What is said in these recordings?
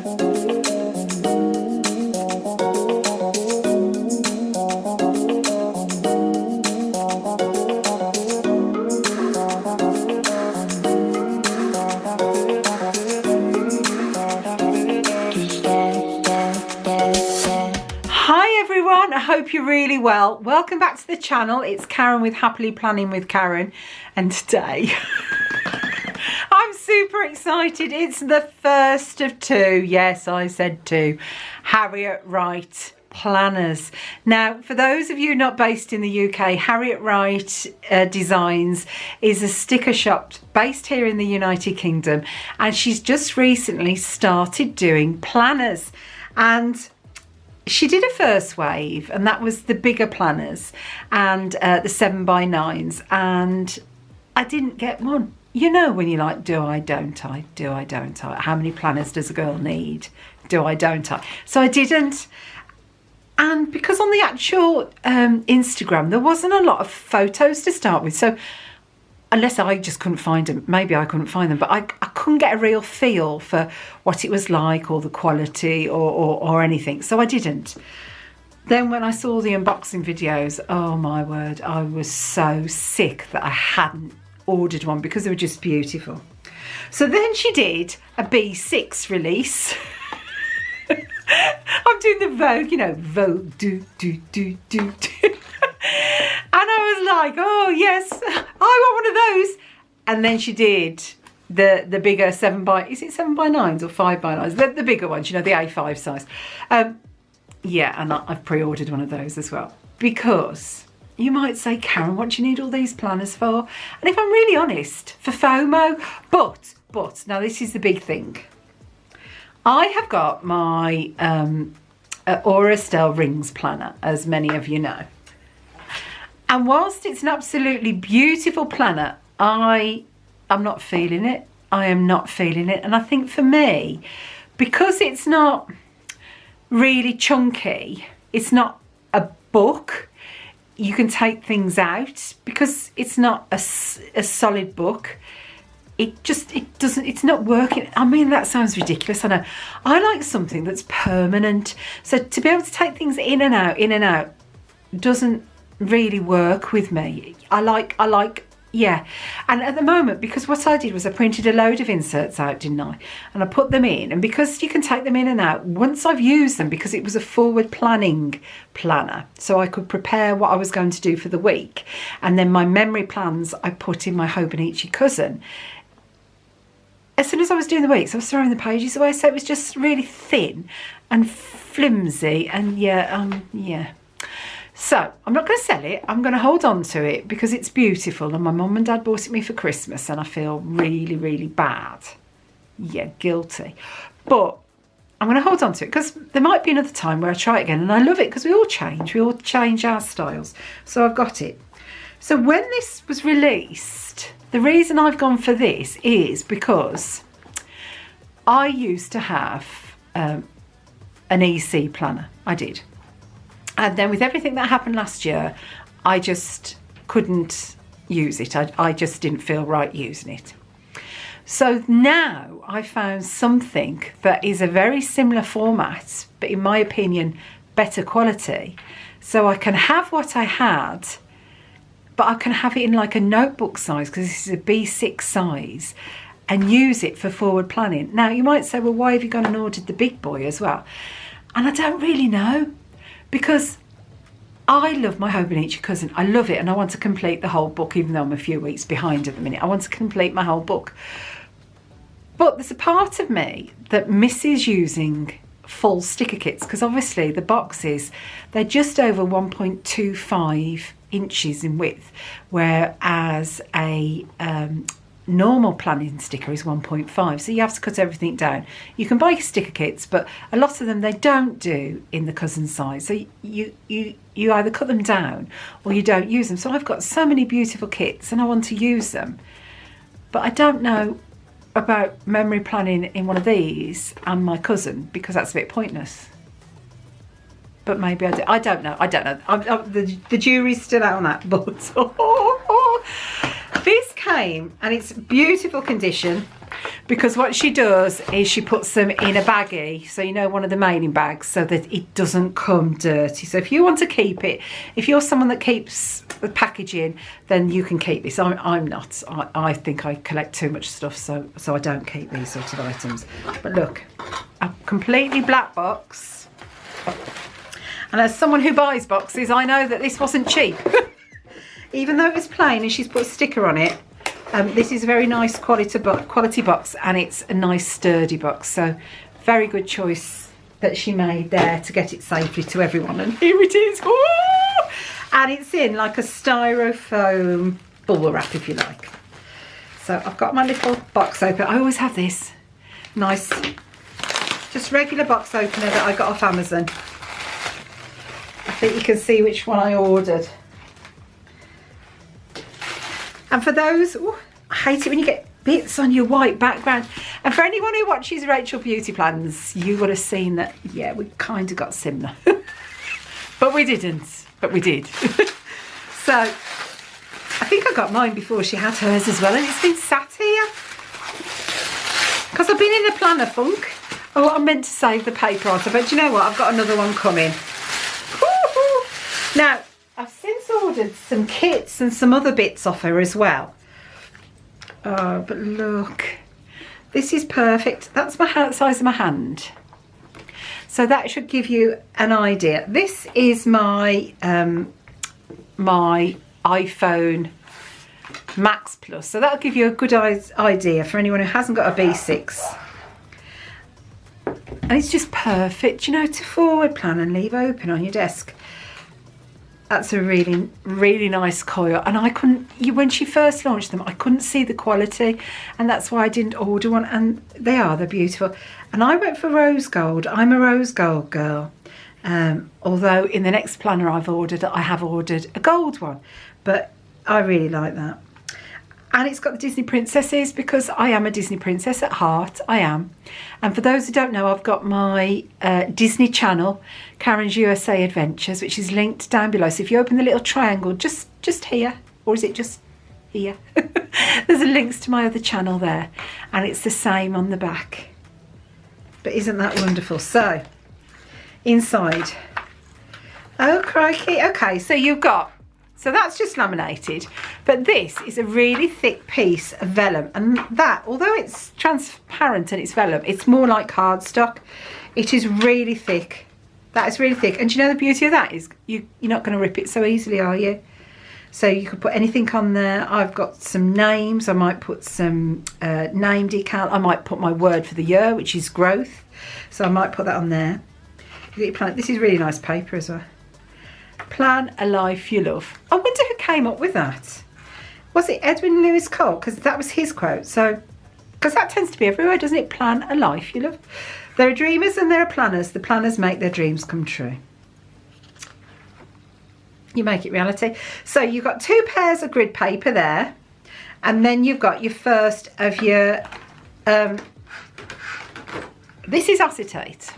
I hope you're really well. Welcome back to the channel. It's Karen with Happily Planning with Karen, and today I'm super excited. It's the first of two, yes, I said two, Harriet Wright planners. Now, for those of you not based in the UK, Harriet Wright Designs is a sticker shop based here in the United Kingdom, and she's just recently started doing planners. And she did a first wave, and that was the bigger planners and the 7x9s, and I didn't get one. You know, when you're like, do I, don't I, do I, don't I? How many planners does a girl need? Do I, don't I? So I didn't. And because on the actual Instagram, there wasn't a lot of photos to start with. So unless I just couldn't find them, maybe I couldn't find them, but I couldn't get a real feel for what it was like or the quality or anything. So I didn't. Then when I saw the unboxing videos, oh my word, I was so sick that I hadn't ordered one because they were just beautiful. So then she did a B6 release. I'm doing the Vogue, you know, Vogue, do. And I was like, oh yes, I want one of those. And then she did the bigger 7x9s or 5x9s, the bigger ones, you know, the A5 size. Yeah, and I've pre-ordered one of those as well. Because you might say, Karen, what do you need all these planners for? And if I'm really honest, for FOMO, but, now this is the big thing. I have got my Aura Estelle Rings planner, as many of you know. And whilst it's an absolutely beautiful planner, I'm not feeling it. I am not feeling it. And I think for me, because it's not really chunky, it's not a book, you can take things out, because it's not a solid book. It's not working. I mean, that sounds ridiculous, I know. I like something that's permanent. So to be able to take things in and out doesn't really work with me. I like, yeah. And at the moment, because what I did was I printed a load of inserts out, didn't I? And I put them in, and because you can take them in and out, once I've used them, because it was a forward planning planner, so I could prepare what I was going to do for the week. And then my memory plans I put in my Hobonichi cousin. As soon as I was doing the weeks, I was throwing the pages away, so it was just really thin and flimsy, and yeah. So I'm not going to sell it. I'm going to hold on to it because it's beautiful, and my mum and dad bought it me for Christmas, and I feel really, really bad. Yeah, guilty. But I'm going to hold on to it because there might be another time where I try it again, and I love it because we all change our styles. So I've got it. So when this was released, the reason I've gone for this is because I used to have an EC planner. I did. And then with everything that happened last year, I just couldn't use it. I just didn't feel right using it. So now I found something that is a very similar format, but in my opinion, better quality. So I can have what I had, but I can have it in like a notebook size, because this is a B6 size, and use it for forward planning. Now you might say, well, why have you gone and ordered the big boy as well? And I don't really know. Because I love my Hobonichi cousin. I love it, and I want to complete the whole book, even though I'm a few weeks behind at the minute. I want to complete my whole book. But there's a part of me that misses using full sticker kits, because obviously the boxes, they're just over 1.25 inches in width, whereas a normal planning sticker is 1.5, so you have to cut everything down. You can buy sticker kits, but a lot of them they don't do in the cousin size, so you either cut them down or you don't use them. So I've got so many beautiful kits and I want to use them, but I don't know about memory planning in one of these and my cousin, because that's a bit pointless. But maybe I do. I don't know. The jury's still out on that, but this came, and it's beautiful condition. because what she does is she puts them in a baggie, so you know, one of the mailing bags, so that it doesn't come dirty. So if you want to keep it, if you're someone that keeps the packaging, then you can keep this. I'm not. I think I collect too much stuff, so I don't keep these sort of items. But look, a completely black box. And as someone who buys boxes, I know that this wasn't cheap. Even though it was plain and she's put a sticker on it, this is a very nice quality box, and it's a nice sturdy box. So very good choice that she made there to get it safely to everyone. And here it is. Ooh! And it's in like a styrofoam bubble wrap, if you like. So I've got my little box opener. I always have this nice, just regular box opener that I got off Amazon. I think you can see which one I ordered. And for those, ooh, I hate it when you get bits on your white background. And for anyone who watches Rachel Beauty Plans, you would have seen that, yeah, we kind of got similar. But we didn't, but we did. So I think I got mine before she had hers as well, and it's been sat here. Because I've been in a planner funk. Oh, I meant to save the paper on, but you know what? I've got another one coming. Now, I've since ordered some kits and some other bits off her as well. Oh, but look, this is perfect. That's my size of my hand. So that should give you an idea. This is my my iPhone Max Plus. So that'll give you a good idea for anyone who hasn't got a B6. And it's just perfect, you know, to forward plan and leave open on your desk. That's a really, really nice coil. And I couldn't, when she first launched them, I couldn't see the quality. And that's why I didn't order one. And they're beautiful. And I went for rose gold. I'm a rose gold girl. Although in the next planner I have ordered a gold one. But I really like that. And it's got the Disney princesses, because I am a Disney princess at heart. I am. And for those who don't know, I've got my Disney channel, Karen's USA Adventures, which is linked down below. So if you open the little triangle just here, or is it just here? There's a links to my other channel there. And it's the same on the back. But isn't that wonderful? So, inside. Oh, crikey. Okay, so you've got, so that's just laminated, but this is a really thick piece of vellum, and that, although it's transparent and it's vellum, it's more like cardstock. It is really thick. That is really thick. And do you know the beauty of that is you're not going to rip it so easily, are you? So you could put anything on there. I've got some names. I might put some name decal. I might put my word for the year, which is growth. So I might put that on there. This is really nice paper as well. Plan a life you love. I wonder who came up with that. Was it Edwin Lewis Cole? Because that was his quote. So, because that tends to be everywhere, doesn't it? Plan a life you love. There are dreamers and there are planners. The planners make their dreams come true. You make it reality. So you've got 2 pairs of grid paper there. And then you've got your first of your... this is acetate.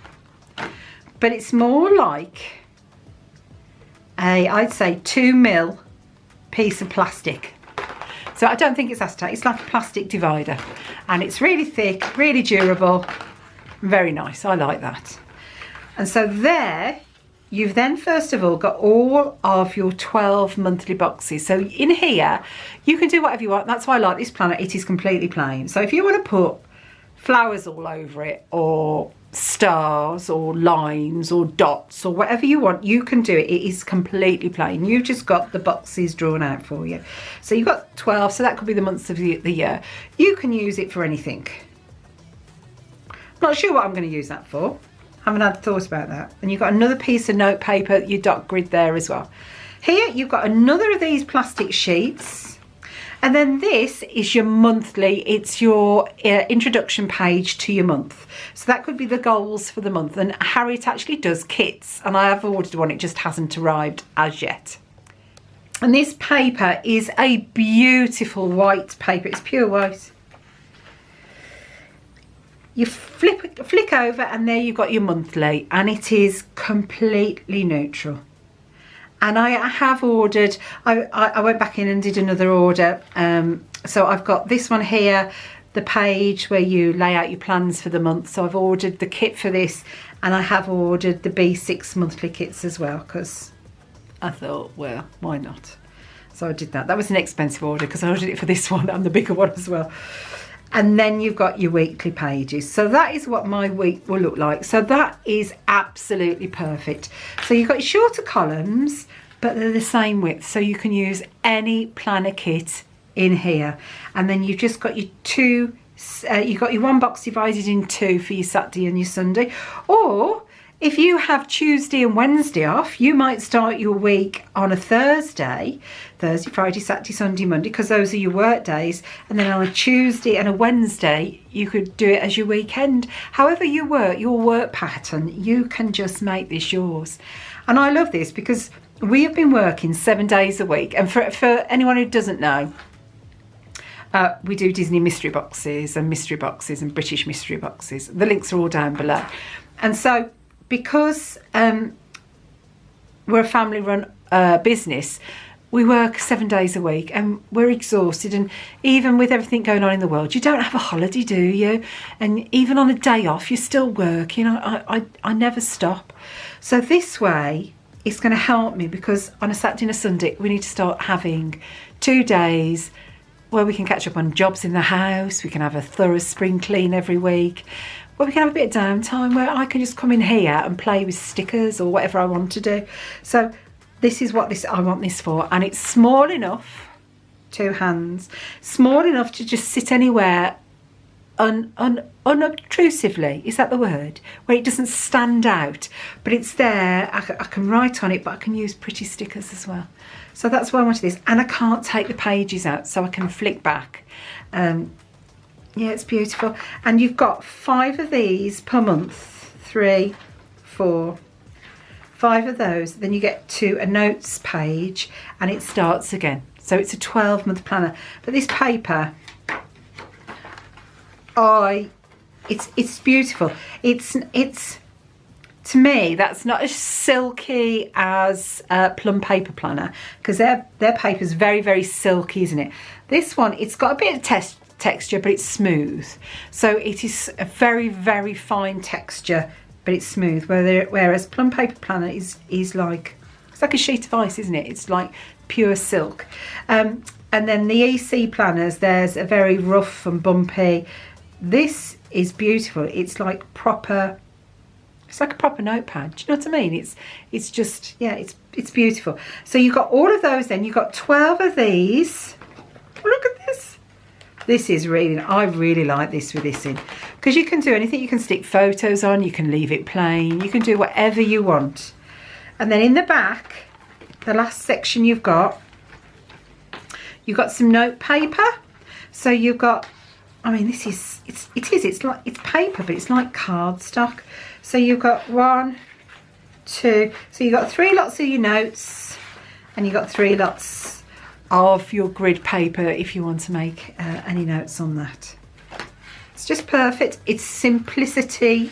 But it's more like... I'd say 2mm piece of plastic. So I don't think it's acetate, it's like a plastic divider. And it's really thick, really durable, very nice, I like that. And so there, you've then first of all got all of your 12 monthly boxes. So in here, you can do whatever you want. That's why I like this planner, it is completely plain. So if you want to put flowers all over it, or stars or lines or dots or whatever you want, you can do it. It is completely plain. You've just got the boxes drawn out for you. So you've got 12, so that could be the months of the year. You can use it for anything. Not sure what I'm going to use that for. Haven't had thought about that. And you've got another piece of note paper, your dot grid there as well. Here you've got another of these plastic sheets. And then this is your monthly, it's your introduction page to your month. So that could be the goals for the month. And Harriet actually does kits, and I have ordered one, it just hasn't arrived as yet. And this paper is a beautiful white paper, it's pure white. You flick over and there you've got your monthly, and it is completely neutral. And I have ordered, I went back in and did another order. So I've got this one here the page where you lay out your plans for the month. So I've ordered the kit for this, and I have ordered the B6 monthly kits as well, because I thought, well, why not? So I did that. That was an expensive order because I ordered it for this one and the bigger one as well. And then you've got your weekly pages. So that is what my week will look like. So that is absolutely perfect. So you've got your shorter columns, but they're the same width. So you can use any planner kit in here. And then you've just got your you've got your one box divided in two for your Saturday and your Sunday. Or if you have Tuesday and Wednesday off, you might start your week on a Thursday, Friday, Saturday, Sunday, Monday, because those are your work days. And then on a Tuesday and a Wednesday, you could do it as your weekend. However you work, your work pattern, you can just make this yours. And I love this because we have been working 7 days a week. And for anyone who doesn't know, we do Disney mystery boxes and British mystery boxes. The links are all down below. And so because we're a family run business, we work 7 days a week and we're exhausted, and even with everything going on in the world, you don't have a holiday, do you? And even on a day off, you're still working. I never stop. So this way it's going to help me, because on a Saturday and a Sunday we need to start having 2 days where we can catch up on jobs in the house. We can have a thorough spring clean every week, where we can have a bit of downtime where I can just come in here and play with stickers or whatever I want to do. So this is what I want this for, and it's small enough, 2 hands, small enough to just sit anywhere unobtrusively, is that the word? Where it doesn't stand out, but it's there. I can write on it, but I can use pretty stickers as well. So that's why I wanted this, and I can't take the pages out, so I can flick back. Yeah, it's beautiful. And you've got 5 of these per month, 3, 4, 5 of those. Then you get to a notes page and it starts again. So it's a 12-month planner. But this paper, it's beautiful. It's to me, that's not as silky as Plum Paper Planner, because their paper's very, very silky, isn't it? This one, it's got a bit of texture, but it's smooth. So it is a very, very fine texture, but it's smooth. Whereas Plum Paper Planner is like, it's like a sheet of ice, isn't it? It's like pure silk. And then the EC planners, there's a very rough and bumpy. This is beautiful. It's like proper. It's like a proper notepad. Do you know what I mean? It's just, yeah, it's beautiful. So you've got all of those. Then you've got 12 of these. Look at this. This is really, I really like this with this in, because you can do anything. You can stick photos on, you can leave it plain, you can do whatever you want. And then in the back, the last section you've got some note paper. So you've got, I mean, this is, it's like, it's paper, but it's like cardstock. So you've got 1, 2, so you've got 3 lots of your notes, and you've got 3 lots of your grid paper if you want to make any notes on that. It's just perfect. It's simplicity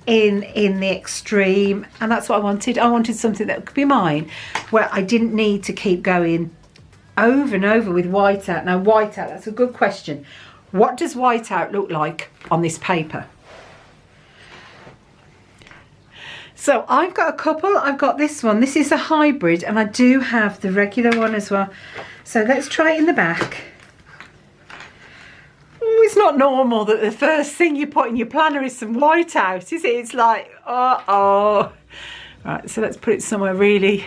in the extreme, and that's what I wanted. I wanted something that could be mine, where I didn't need to keep going over and over with whiteout. Now whiteout, that's a good question. What does whiteout look like on this paper? So I've got a couple. I've got this one. This is a hybrid, and I do have the regular one as well. So let's try it in the back. Oh, it's not normal that the first thing you put in your planner is some whiteout, is it? It's like, oh. Right, so let's put it somewhere really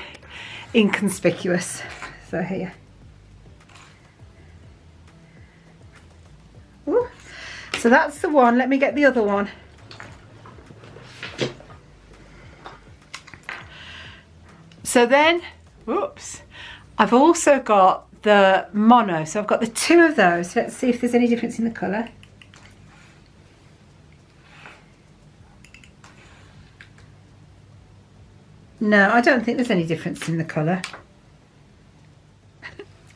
inconspicuous. So here. Ooh. So that's the one. Let me get the other one. So then, whoops, I've also got the mono. So I've got the 2 of those. Let's see if there's any difference in the colour. No, I don't think there's any difference in the colour.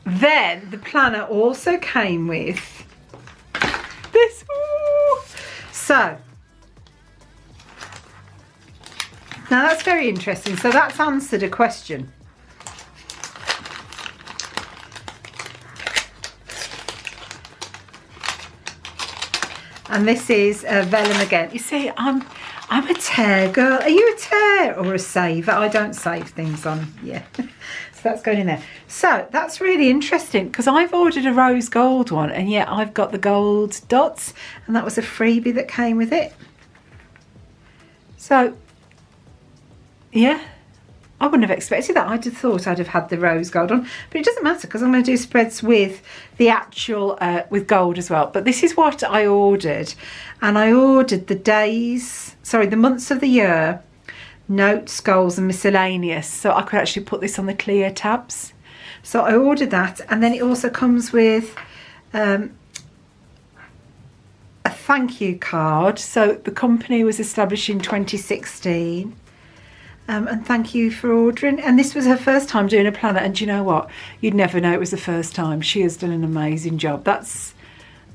Then the planner also came with this. Ooh. So now that's very interesting. So that's answered a question. And this is vellum again. You see, I'm a tear girl. Are you a tear or a saver? I don't save things on, yeah. So that's going in there. So that's really interesting because I've ordered a rose gold one and yet I've got the gold dots, and that was a freebie that came with it. So, yeah. I wouldn't have expected that. I'd have thought I'd have had the rose gold on, but it doesn't matter because I'm going to do spreads with the actual, with gold as well. But this is what I ordered, and I ordered the days, sorry, the months of the year, notes, goals and miscellaneous, so I could actually put this on the clear tabs. So I ordered that, and then it also comes with a thank you card. So the company was established in 2016. And thank you for ordering. And this was her first time doing a planner, and do you know what? You'd never know it was the first time. She has done an amazing job. That's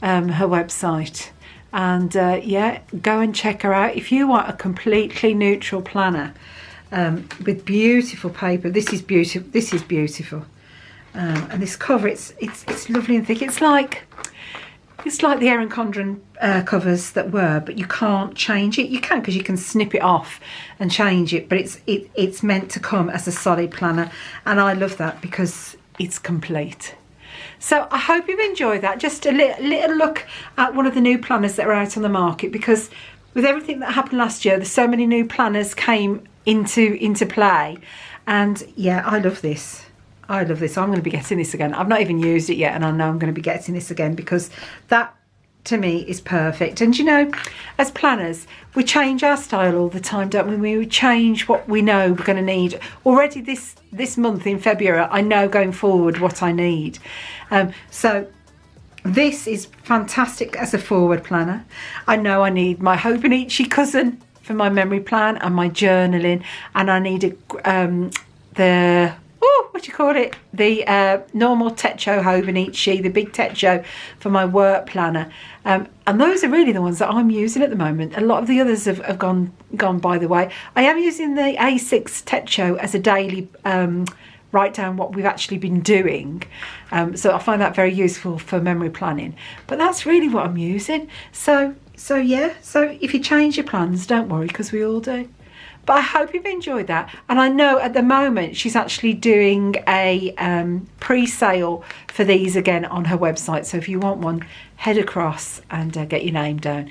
her website, and yeah, go and check her out if you want a completely neutral planner with beautiful paper. This is beautiful. This is beautiful, and this cover, it's lovely and thick. It's like the Erin Condren covers that were, but you can't change it. You can, because you can snip it off and change it, but it's meant to come as a solid planner, and I love that because it's complete. So I hope you've enjoyed that. Just a little look at one of the new planners that are out on the market, because with everything that happened last year, there's so many new planners came into play, and yeah, I love this. I love this. I'm going to be getting this again. I've not even used it yet, and I know I'm going to be getting this again because that, to me, is perfect. And you know, as planners, we change our style all the time, don't we? We change what we know we're going to need. Already this month in February, I know going forward what I need. So this is fantastic as a forward planner. I know I need my Hobonichi cousin for my memory plan and my journaling, and I need what do you call it? The normal Techo Hobonichi, the big Techo for my work planner. And those are really the ones that I'm using at the moment. A lot of the others have gone by the way. I am using the A6 Techo as a daily write down what we've actually been doing. So I find that very useful for memory planning. But that's really what I'm using. So yeah, so if you change your plans, don't worry, because we all do. But I hope you've enjoyed that. And I know at the moment she's actually doing a pre-sale for these again on her website. So if you want one, head across and get your name down.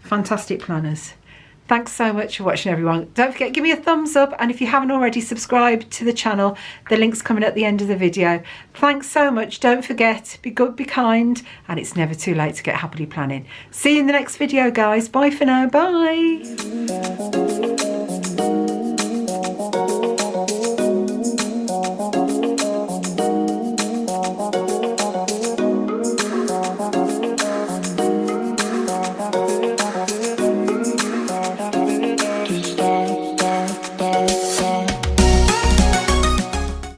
Fantastic planners. Thanks so much for watching, everyone. Don't forget, give me a thumbs up. And if you haven't already subscribed to the channel, the link's coming at the end of the video. Thanks so much. Don't forget, be good, be kind, and it's never too late to get happily planning. See you in the next video, guys. Bye for now. Bye.